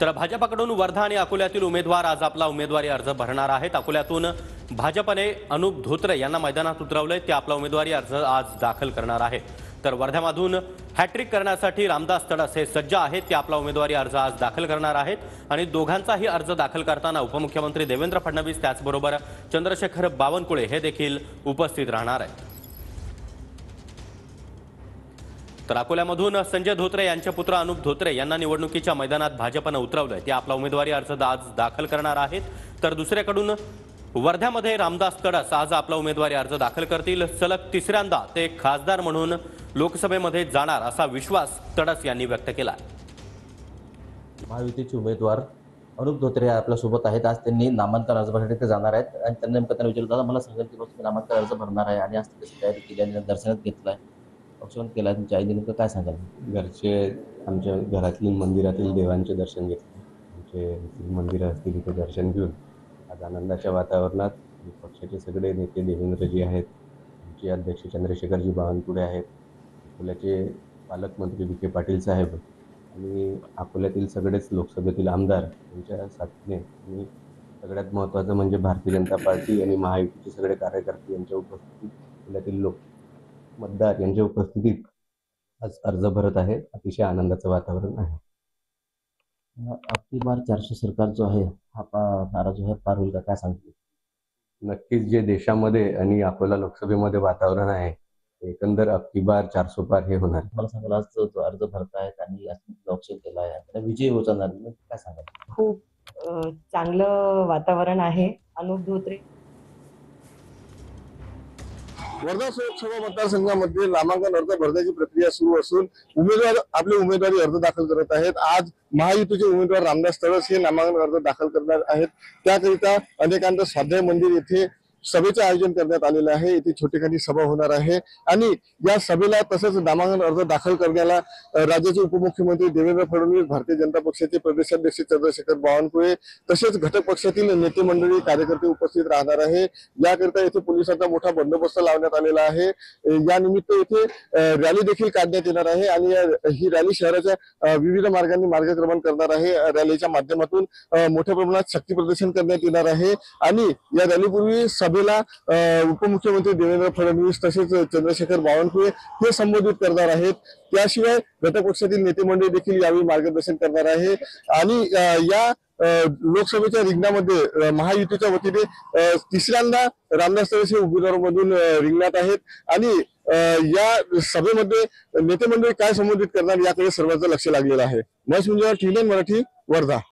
तर भाजपकडून वर्धा आणि अकोल्यातील उमेदवार आज आपला उमेदवारी अर्ज भरणार आहेत। अकोल्यातून भाजपने अनुप धोत्रे यांना मैदानात उतरवले, ते आपला उमेदवारी अर्ज आज दाखल करणार आहेत। तर वर्ध्यामधून हॅट्रिक करण्यासाठी रामदास तडस हे सज्ज आहेत, ते आपला उमेदवारी अर्ज आज दाखल करणार आहेत आणि दोघांचाही अर्ज दाखल करताना उपमुख्यमंत्री देवेंद्र फडणवीस त्याचबरोबर चंद्रशेखर बावनकुळे हे देखील उपस्थित राहणार आहेत। तर अकोल्यामधून संजय धोत्रे यांचे पुत्र अनुप धोत्रे यांना निवडणुकीच्या मैदानात भाजपने उतरवले, ते आपला उमेदवारी अर्ज आज दाखल करणार आहेत। तर दुसरीकडून वर्ध्यामध्ये रामदास तडस आज आपला उमेदवारी अर्ज दाखल करतील। सलग तिसऱ्यांदा ते खासदार म्हणून लोकसभेमध्ये जाणार असा विश्वास तडस यांनी व्यक्त केला। महायुतीचे उमेदवार अनुप धोत्रे आपल्या सोबत आहेत। आज त्यांनी नामांकन अर्ज भरण्यासाठी जाणार आहेत आणि त्यांना नेमकं त्यांना विचारलं, दादा मला सांगाल की तुम्ही नामांकन अर्ज भरणार आहे आणि आज कशी तयारी केली आणि दर्शनात घेतलाय, पक्षवंत केला, तुमच्या आईने नेमकं काय सांगाल? घरचे आमच्या घरातील मंदिरातील देवांचे दर्शन घेतले, आमचे मंदिरं असतील तिथे दर्शन घेऊन आज आनंदाच्या वातावरणात पक्षाचे सगळे नेते देवेंद्रजी आहेत, आमचे अध्यक्ष चंद्रशेखरजी बावनकुळे आहेत, अकोल्याचे पालकमंत्री विखे पाटील साहेब आणि अकोल्यातील सगळेच लोकसभेतील आमदार यांच्या साथीने आणि सगळ्यात महत्त्वाचं म्हणजे भारतीय जनता पार्टी आणि महायुतीचे सगळे कार्यकर्ते यांच्या उपस्थितीत अकोल्यातील लोक मतदार यांच्या उपस्थितीत आज अर्ज भरत आहे। अतिशय आनंदाचं वातावरण आहे। आपली बार 400 सरकार जो आहे हा नारा जो आहे पार होईल का, काय सांगते? नक्कीच जे देशामध्ये आणि अकोला लोकसभेमध्ये वातावरण आहे एकंदर अबकी बार 400 पार हे होणार। मला सांगाल आज जो अर्ज भरतायत आणि लक्ष केलं आहे आणि विजय होणार, काय सांगाल? खूप चांगलं वातावरण आहे। अनुप धोत्रे वर्धा लोकसभा मतदारसंघामध्ये नामांकन अर्ज भरण्याची प्रक्रिया सुरू असून उमेदवार आपले उमेदवारी अर्ज दाखल करत आहेत। आज महायुतीचे उमेदवार रामदास तडस हे नामांकन अर्ज दाखल करणार आहेत। त्याकरिता अनेकांत स्वाध्याय मंदिर येथे सभेचं आयोजन करण्यात आलेलं आहे। इथे छोटेखानी सभा होणार आहे आणि या सभेला तसंच नामांकन अर्ज दाखल करण्याला राज्याचे उपमुख्यमंत्री देवेंद्र फडणवीस, भारतीय जनता पक्षाचे प्रदेशाध्यक्ष चंद्रशेखर बावनकुळे तसेच घटक पक्षातील नेते मंडळी कार्यकर्ते उपस्थित राहणार आहे। याकरिता येथे पोलिसांचा मोठा बंदोबस्त लावण्यात आलेला आहे। या निमित्त येथे रॅली देखील काढण्यात येणार आहे आणि ही रॅली शहराच्या विविध मार्गांनी मार्गक्रमण करणार आहे। रॅलीच्या माध्यमातून मोठ्या प्रमाणात शक्ती प्रदर्शन करण्यात येणार आहे आणि या रॅलीपूर्वी सभेला उपमुख्यमंत्री देवेंद्र फडणवीस तसेच चंद्रशेखर बावनकुळे हे संबोधित करणार आहेत। त्याशिवाय घटक पक्षातील नेते मंडळी देखील यावेळी मार्गदर्शन करणार आहे आणि या लोकसभेच्या रिंगणामध्ये महायुतीच्या वतीने तिसऱ्यांदा रामदास तडस हे उमेदवारांमधून रिंगणात आहेत आणि या सभेमध्ये नेते मंडळी काय संबोधित करणार याकडे सर्वांचं लक्ष लागलेलं आहे। महेश मुंजावर, TVN मराठी, वर्धा।